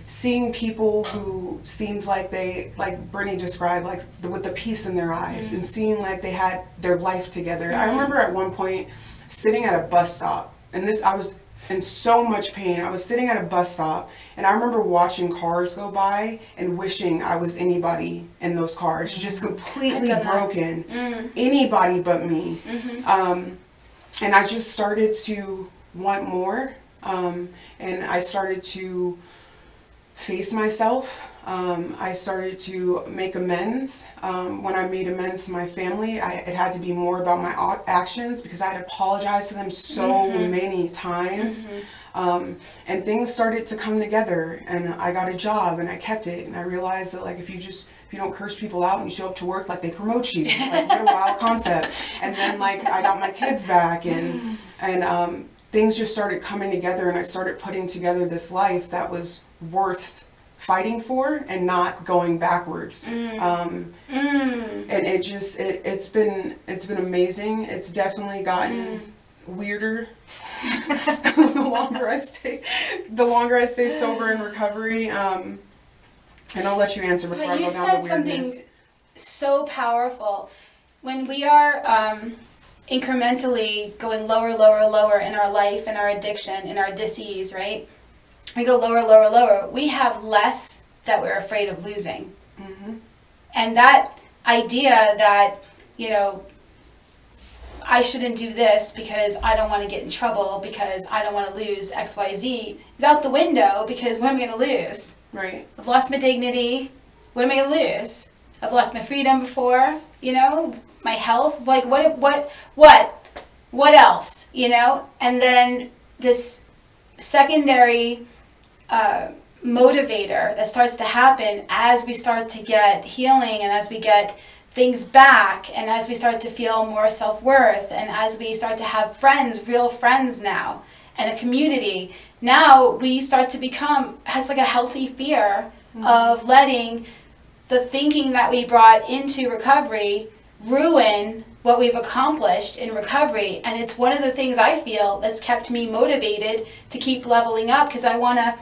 seeing people who seemed like they, like Brittnie described, like with the peace in their eyes, and seeing like they had their life together. I remember at one point sitting at a bus stop, and I was in so much pain. I was sitting at a bus stop, and I remember watching cars go by and wishing I was anybody in those cars, just completely broken. Anybody but me. And I just started to want more, and I started to face myself. I started to make amends. When I made amends to my family, it had to be more about my actions because I had apologized to them so many times. And things started to come together, and I got a job and I kept it, and I realized that like if you don't curse people out and you show up to work, like they promote you. Like what a wild concept. And then like I got my kids back, and things just started coming together, and I started putting together this life that was worth fighting for and not going backwards. And it's been amazing. It's definitely gotten weirder the longer I stay sober in recovery. And I'll let you answer before I go down the weirdness. You said something so powerful. When we are incrementally going lower in our life, in our addiction, in our disease, right? We go lower, we have less that we're afraid of losing. And that idea that, I shouldn't do this because I don't want to get in trouble, because I don't want to lose XYZ, is out the window, because what am I going to lose? Right. I've lost my dignity. What am I going to lose? I've lost my freedom before, my health. Like, what else, And then this secondary motivator that starts to happen as we start to get healing, and as we get things back, and as we start to feel more self-worth, and as we start to have friends, real friends now, and a community. Now we start to has like a healthy fear of letting the thinking that we brought into recovery ruin what we've accomplished in recovery. And it's one of the things I feel that's kept me motivated to keep leveling up, because I want to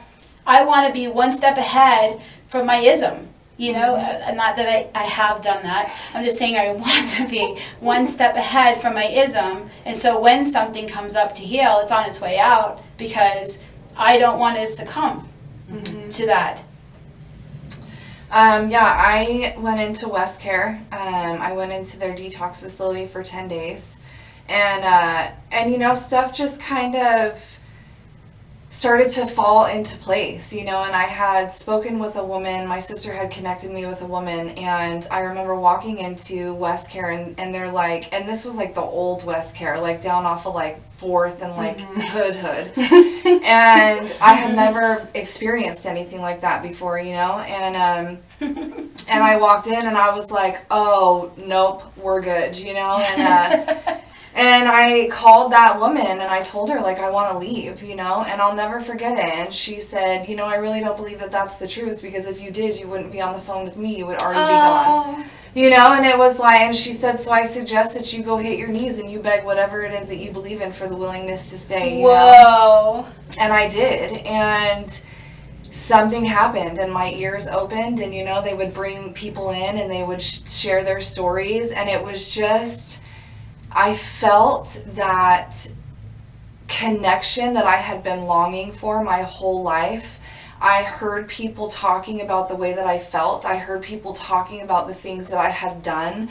be one step ahead from my ism, and not that I have done that. I'm just saying I want to be one step ahead from my ism. And so when something comes up to heal, it's on its way out, because I don't want to succumb to that. I went into West Care. I went into their detox facility for 10 days. And stuff just kind of started to fall into place, and I had spoken with a woman. My sister had connected me with a woman, and I remember walking into West Care, and they're like, and this was like the old West Care, like down off of like 4th and like Hood. And I had never experienced anything like that before, and I walked in and I was like, oh, nope, we're good, And I called that woman and I told her, like, I want to leave, and I'll never forget it. And she said, I really don't believe that that's the truth, because if you did, you wouldn't be on the phone with me. You would already be gone. And it was like, and she said, so I suggest that you go hit your knees and you beg whatever it is that you believe in for the willingness to stay, Whoa. And I did. And something happened and my ears opened, and, you know, they would bring people in and they would share their stories. And it was just, I felt that connection that I had been longing for my whole life. I heard people talking about the way that I felt. I heard people talking about the things that I had done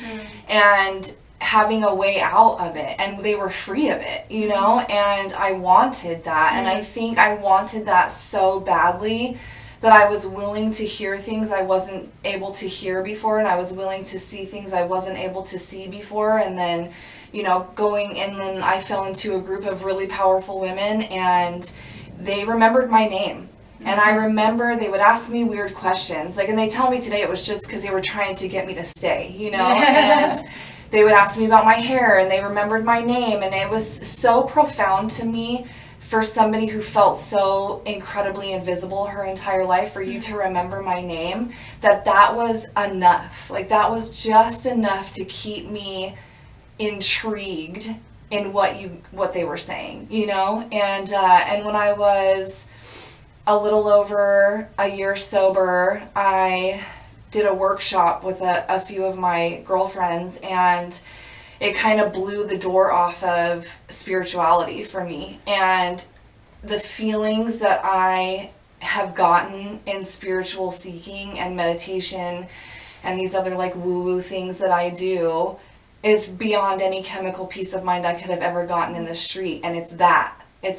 and having a way out of it, and they were free of it, you know, and I wanted that. And I think I wanted that so badly that I was willing to hear things I wasn't able to hear before, and I was willing to see things I wasn't able to see before. And then, you know, and then I fell into a group of really powerful women, and they remembered my name. And I remember they would ask me weird questions, like, and they tell me today it was just because they were trying to get me to stay, you know, and they would ask me about my hair, and they remembered my name. And it was so profound to me, for somebody who felt so incredibly invisible her entire life, for you to remember my name, that was enough. Like, that was just enough to keep me intrigued in what they were saying, you know. And when I was a little over a year sober, I did a workshop with a few of my girlfriends, and it kind of blew the door off of spirituality for me. And the feelings that I have gotten in spiritual seeking and meditation and these other like woo-woo things that I do is beyond any chemical peace of mind I could have ever gotten in the street. And it's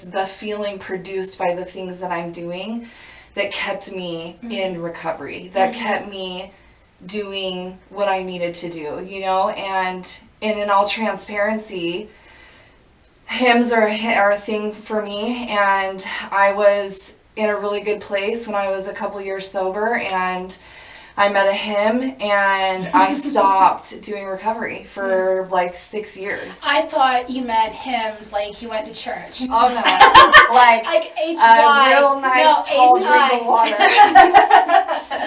the feeling produced by the things that I'm doing that kept me in recovery, that kept me doing what I needed to do, you know. And in all transparency, hymns are a thing for me, and I was in a really good place when I was a couple years sober, and I met a hymn, and I stopped doing recovery for like 6 years. I thought you meant hymns like you went to church. Oh no, like H-Y. a real nice tall drink of water.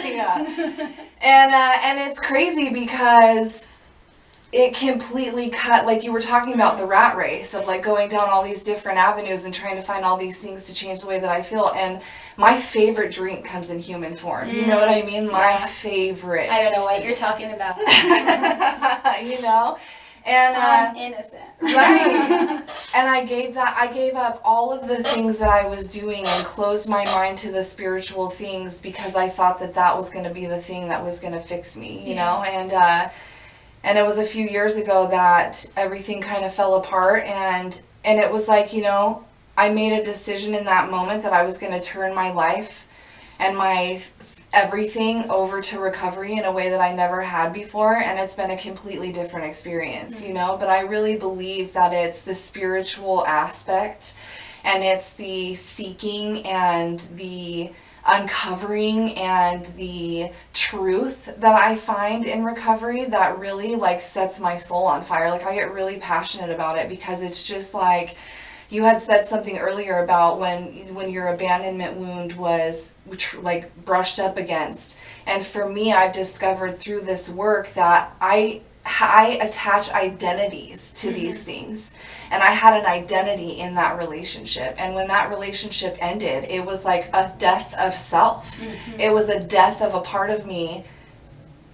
Yeah, and it's crazy because it completely cut, like you were talking about the rat race of like going down all these different avenues and trying to find all these things to change the way that I feel. And my favorite drink comes in human form. You know what I mean? My favorite. I don't know what you're talking about. You know? And I'm innocent. Right. And I gave up all of the things that I was doing and closed my mind to the spiritual things because I thought that was going to be the thing that was going to fix me, you know? And it was a few years ago that everything kind of fell apart, and it was like, you know, I made a decision in that moment that I was going to turn my life and my everything over to recovery in a way that I never had before, and it's been a completely different experience, you know. But I really believe that it's the spiritual aspect, and it's the seeking and the uncovering and the truth that I find in recovery that really like sets my soul on fire. Like, I get really passionate about it because it's just like, you had said something earlier about when your abandonment wound was like brushed up against. And for me, I've discovered through this work that I attach identities to these things. And I had an identity in that relationship. And when that relationship ended, it was like a death of self. It was a death of a part of me.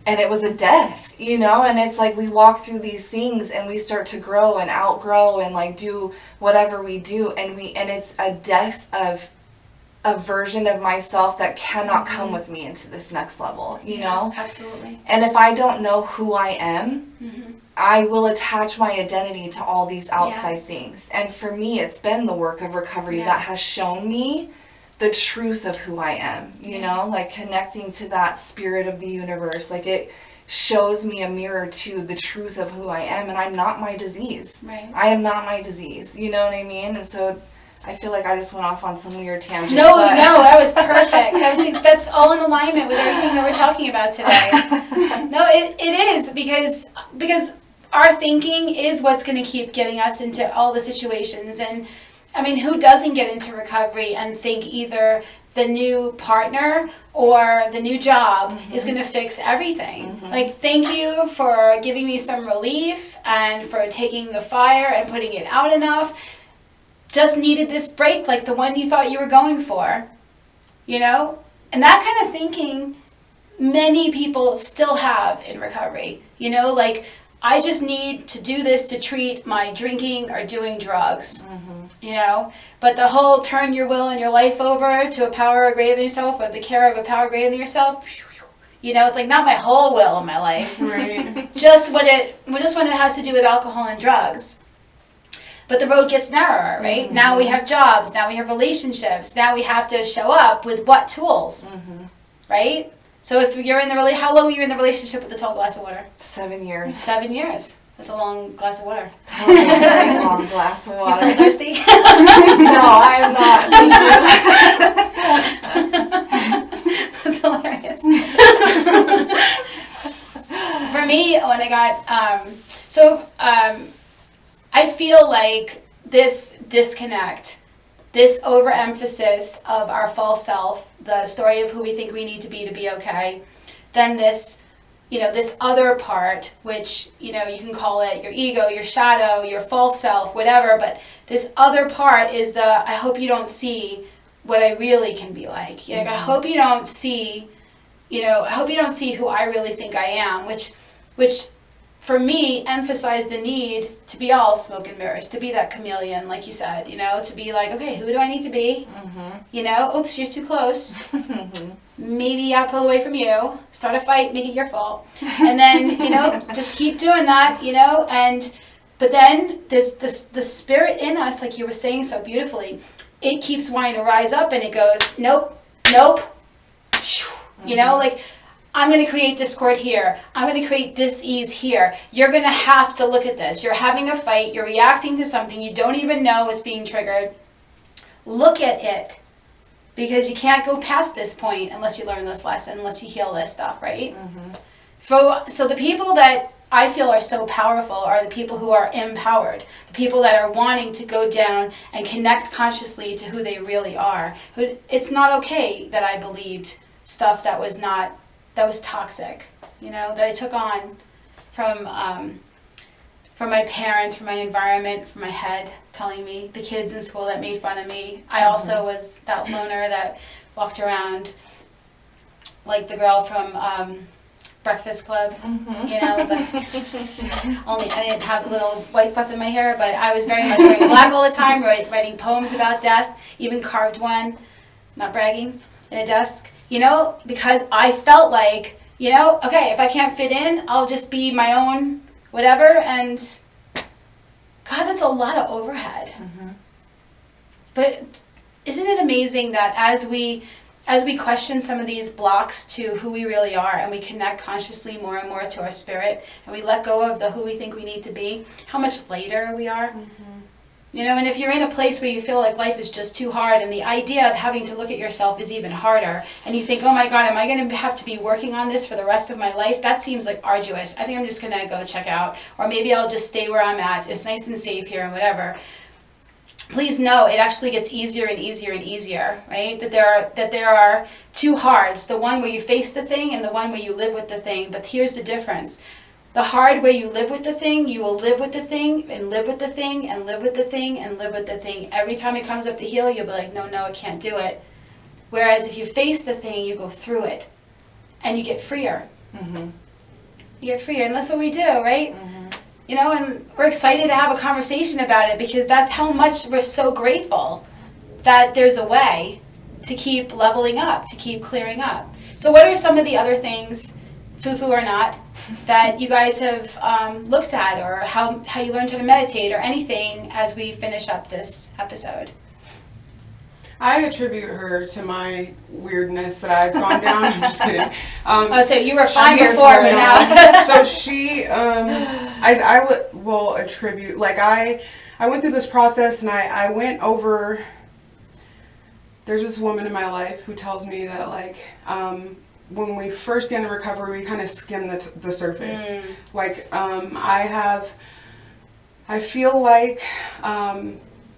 And it was a death, you know. And it's like we walk through these things and we start to grow and outgrow and like do whatever we do. And it's a death of a version of myself that cannot come with me into this next level, you know? Absolutely. And if I don't know who I am, I will attach my identity to all these outside things. And for me, it's been the work of recovery that has shown me the truth of who I am, you know, like connecting to that spirit of the universe. Like, it shows me a mirror to the truth of who I am, and I'm not my disease. Right. I am not my disease, you know what I mean? And so I feel like I just went off on some weird tangent. No, that was perfect. That's all in alignment with everything that we're talking about today. No, it is because our thinking is what's going to keep getting us into all the situations. And I mean, who doesn't get into recovery and think either the new partner or the new job is going to fix everything? Like, thank you for giving me some relief and for taking the fire and putting it out enough. Just needed this break, like the one you thought you were going for, you know? And that kind of thinking many people still have in recovery. You know, like, I just need to do this to treat my drinking or doing drugs, you know? But the whole turn your will and your life over to a power greater than yourself, or the care of a power greater than yourself, you know, it's like not my whole will in my life. Right. just when it has to do with alcohol and drugs. But the road gets narrower, right? Now we have jobs, now we have relationships, now we have to show up with what tools, right? So if you're in how long were you in the relationship with the tall glass of water? 7 years. 7 years. That's a long glass of water. That was a very long glass of You water. still thirsty? No, I am not. That's hilarious. For me, when I got, I feel like this disconnect, this overemphasis of our false self, the story of who we think we need to be okay, then this, you know, this other part, which, you know, you can call it your ego, your shadow, your false self, whatever, but this other part is I hope you don't see what I really can be like. Like, I hope you don't see, you know, I hope you don't see who I really think I am, which for me emphasized the need to be all smoke and mirrors, to be that chameleon, like you said, you know, to be like, okay, who do I need to be? You know, oops, you're too close. Maybe I'll pull away from you, start a fight, make it your fault. And then, you know, just keep doing that, you know, but then there's the spirit in us, like you were saying so beautifully, it keeps wanting to rise up and it goes, nope, you know, like, I'm going to create discord here. I'm going to create dis-ease here. You're going to have to look at this. You're having a fight. You're reacting to something you don't even know is being triggered. Look at it. Because you can't go past this point unless you learn this lesson, unless you heal this stuff, right? So the people that I feel are so powerful are the people who are empowered. The people that are wanting to go down and connect consciously to who they really are. It's not okay that I believed stuff that was toxic, you know, that I took on from my parents, from my environment, from my head telling me, the kids in school that made fun of me. I also was that loner that walked around like the girl from Breakfast Club, you know, only I didn't have little white stuff in my hair, but I was very much wearing black all the time, writing poems about death, even carved one, not bragging, in a desk. You know, because I felt like, you know, okay, if I can't fit in, I'll just be my own whatever, and God, that's a lot of overhead. But isn't it amazing that as we question some of these blocks to who we really are, and we connect consciously more and more to our spirit, and we let go of the who we think we need to be, how much lighter we are? You know, and if you're in a place where you feel like life is just too hard, and the idea of having to look at yourself is even harder, and you think, oh my God, am I going to have to be working on this for the rest of my life? That seems like arduous. I think I'm just going to go check out, or maybe I'll just stay where I'm at. It's nice and safe here and whatever. Please know, it actually gets easier and easier and easier, right? That there are two hards, the one where you face the thing and the one where you live with the thing. But here's the difference. The hard where you live with the thing, you will live with the thing and live with the thing and live with the thing and live with the thing. Every time it comes up the hill, you'll be like, no, I can't do it. Whereas if you face the thing, you go through it and you get freer. You get freer, and that's what we do, right? You know, and we're excited to have a conversation about it because that's how much we're so grateful that there's a way to keep leveling up, to keep clearing up. So what are some of the other things, foo-foo or not, that you guys have looked at, or how you learned how to meditate, or anything as we finish up this episode? I attribute her to my weirdness that I've gone down. I'm just kidding. So you were fine before, but now. So she, I will attribute, like I went through this process, and I went over, there's this woman in my life who tells me that, like, when we first get into recovery, we kind of skim the surface. Like, I feel like,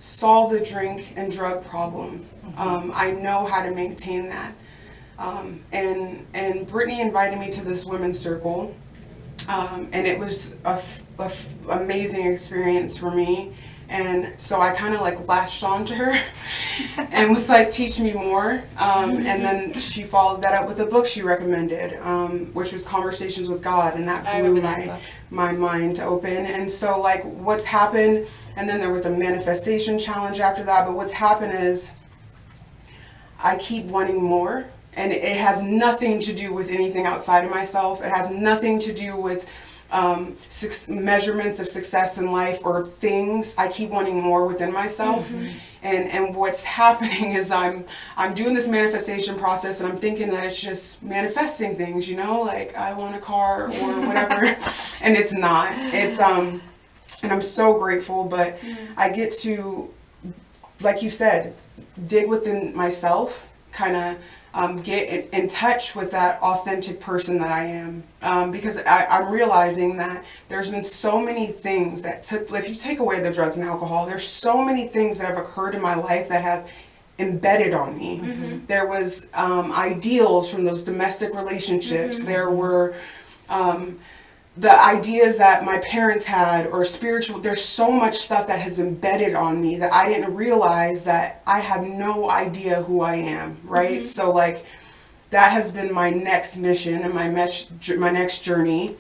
solve the drink and drug problem. I know how to maintain that. And Brittnie invited me to this women's circle, and it was a amazing experience for me. And so I kind of like latched on to her and was like, teach me more. And then she followed that up with a book she recommended, which was Conversations with God. And that blew my mind open. And so like what's happened, and then there was a manifestation challenge after that. But what's happened is I keep wanting more. And it has nothing to do with anything outside of myself. It has nothing to do with measurements of success in life or things. I keep wanting more within myself. And what's happening is I'm doing this manifestation process, and I'm thinking that it's just manifesting things, you know, like I want a car or whatever. And it's not. It's and I'm so grateful, but I get to, like you said, dig within myself, kind of get in touch with that authentic person that I am, because I'm realizing that there's been so many things that if you take away the drugs and alcohol, there's so many things that have occurred in my life that have embedded on me. There was ideals from those domestic relationships. There were the ideas that my parents had, or spiritual. There's so much stuff that has embedded on me that I didn't realize that I have no idea who I am, right? So like that has been my next mission, and my next journey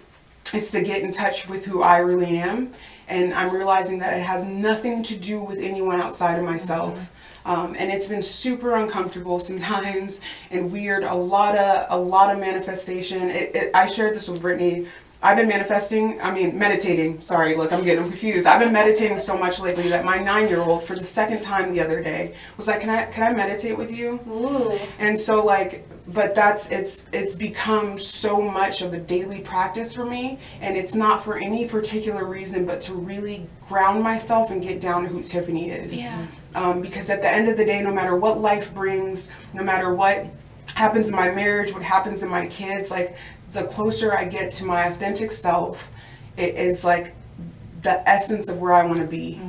is to get in touch with who I really am. And I'm realizing that it has nothing to do with anyone outside of myself. And it's been super uncomfortable sometimes and weird. A lot of manifestation. I shared this with Brittnie. I've been meditating. Sorry, look, I'm getting confused. I've been meditating so much lately that my 9-year-old, for the second time the other day, was like, can I meditate with you? Ooh. And so like, but it's become so much of a daily practice for me, and it's not for any particular reason, but to really ground myself and get down to who Tiffany is. Yeah. Because at the end of the day, no matter what life brings, no matter what happens in my marriage, what happens in my kids, like, the closer I get to my authentic self, it is like the essence of where I want to be.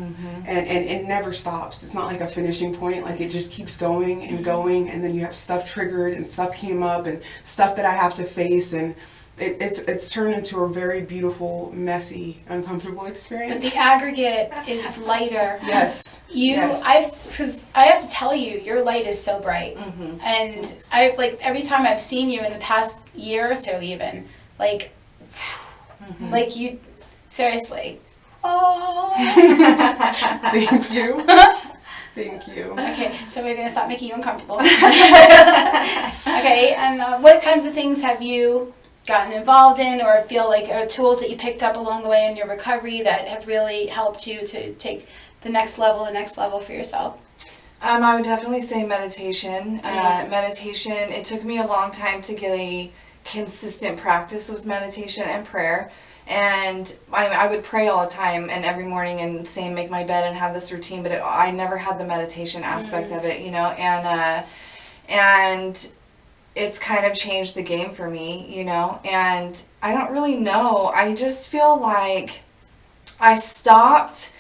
And it never stops. It's not like a finishing point. Like it just keeps going and going, and then you have stuff triggered and stuff came up and stuff that I have to face, and it's turned into a very beautiful, messy, uncomfortable experience. But the aggregate is lighter. Yes. Because I have to tell you, your light is so bright. And I've like every time I've seen you in the past year or two, even like you, seriously. Oh. Thank you. Thank you. Okay, so we're gonna stop making you uncomfortable. Okay, and what kinds of things have you gotten involved in, or feel like are tools that you picked up along the way in your recovery that have really helped you to take the next level for yourself? I would definitely say meditation. Meditation, it took me a long time to get a consistent practice with meditation and prayer. And I would pray all the time and every morning and make my bed and have this routine, but I never had the meditation aspect of it, you know, and it's kind of changed the game for me, you know, and I don't really know. I just feel like I stopped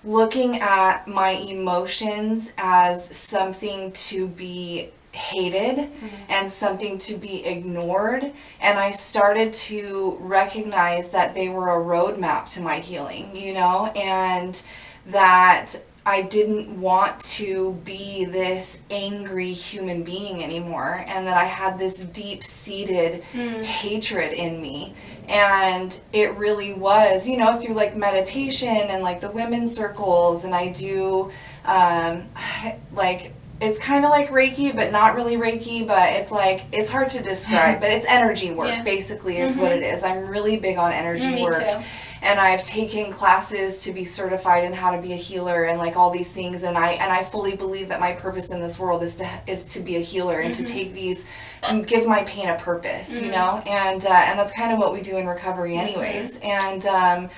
looking at my emotions as something to be hated and something to be ignored, and I started to recognize that they were a roadmap to my healing, you know, and that I didn't want to be this angry human being anymore, and that I had this deep-seated hatred in me. And it really was, you know, through like meditation and like the women's circles, and I do like, it's kind of like Reiki, but not really Reiki, but it's like, it's hard to describe, but it's energy work, basically, is what it is. I'm really big on energy work. Me too. And I've taken classes to be certified in how to be a healer and like all these things, and I fully believe that my purpose in this world is to be a healer and to take these and give my pain a purpose, you know, and that's kind of what we do in recovery anyways. And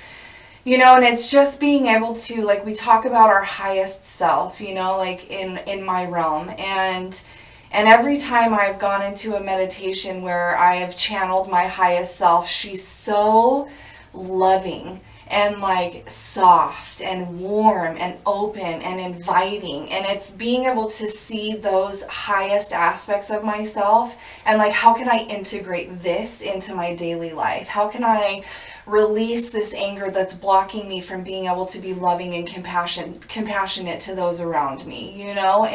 you know, and it's just being able to, like, we talk about our highest self, you know, like in my realm, and every time I've gone into a meditation where I have channeled my highest self, she's so loving and like soft and warm and open and inviting. And it's being able to see those highest aspects of myself and like, how can I integrate this into my daily life? How can I release this anger that's blocking me from being able to be loving and compassionate to those around me, you know?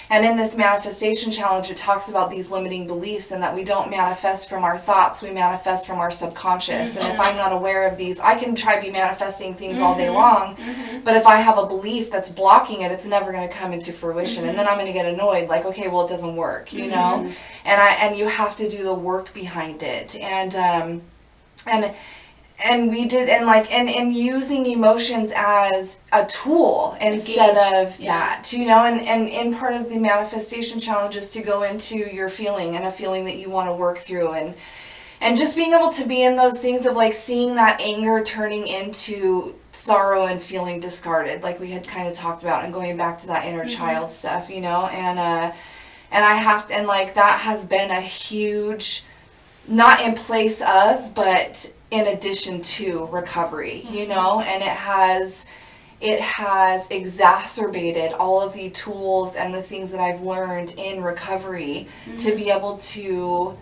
And in this manifestation challenge, it talks about these limiting beliefs and that we don't manifest from our thoughts, we manifest from our subconscious. And if I'm not aware of these, I can try be manifesting things all day long, but if I have a belief that's blocking it, it's never going to come into fruition. And then I'm going to get annoyed, like, okay, well, it doesn't work, you know? And you have to do the work behind it. And we did, and using emotions as a tool instead of that, you know, and in part of the manifestation challenge is to go into your feeling and a feeling that you want to work through, and just being able to be in those things of like seeing that anger turning into sorrow and feeling discarded, like we had kind of talked about, and going back to that inner child stuff, you know, and I have to, and like that has been a huge, not in place of, but in addition to recovery, you know, and it has exacerbated all of the tools and the things that I've learned in recovery to be able to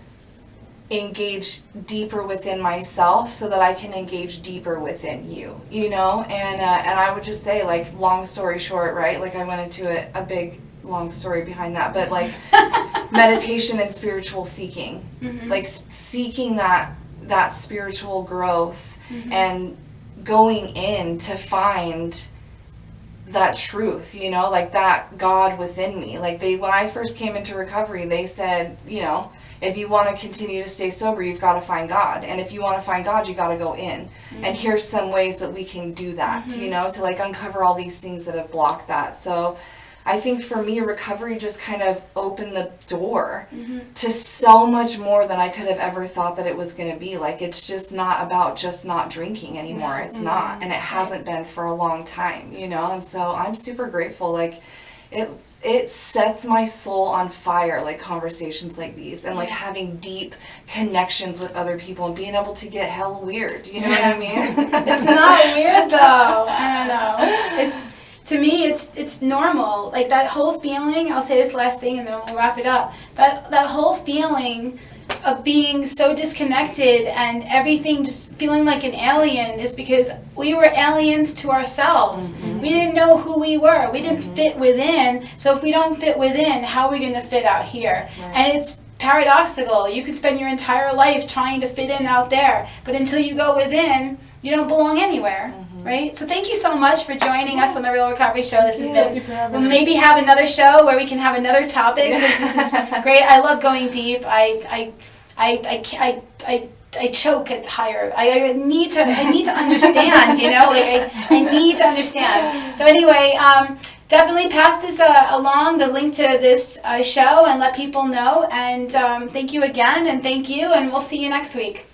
engage deeper within myself so that I can engage deeper within you, you know, and I would just say, like, long story short, right, like I went into a big long story behind that, but like meditation and spiritual seeking, like seeking that spiritual growth and going in to find that truth, you know, like that God within me. Like when I first came into recovery, they said, you know, if you want to continue to stay sober, you've got to find God. And if you want to find God, you got to go in. And here's some ways that we can do that, you know, to like uncover all these things that have blocked that. So I think for me, recovery just kind of opened the door to so much more than I could have ever thought that it was going to be. Like, it's just not about just not drinking anymore. It's not. And it hasn't been for a long time, you know? And so I'm super grateful. Like, it sets my soul on fire, like conversations like these, and like having deep connections with other people and being able to get hell weird. You know what I mean? It's not weird though. I don't know. To me, it's normal. Like that whole feeling, I'll say this last thing and then we'll wrap it up. That whole feeling of being so disconnected and everything just feeling like an alien is because we were aliens to ourselves. We didn't know who we were. We didn't fit within. So if we don't fit within, how are we going to fit out here? Right. And it's paradoxical. You could spend your entire life trying to fit in out there, but until you go within, you don't belong anywhere. Right? So thank you so much for joining us on the Real Recovery Show. This has been, we'll maybe have another show where we can have another topic, because this is great. I love going deep. I choke at higher. I need to understand, you know, like I need to understand. So anyway, definitely pass this along, the link to this show, and let people know. And thank you again, and we'll see you next week.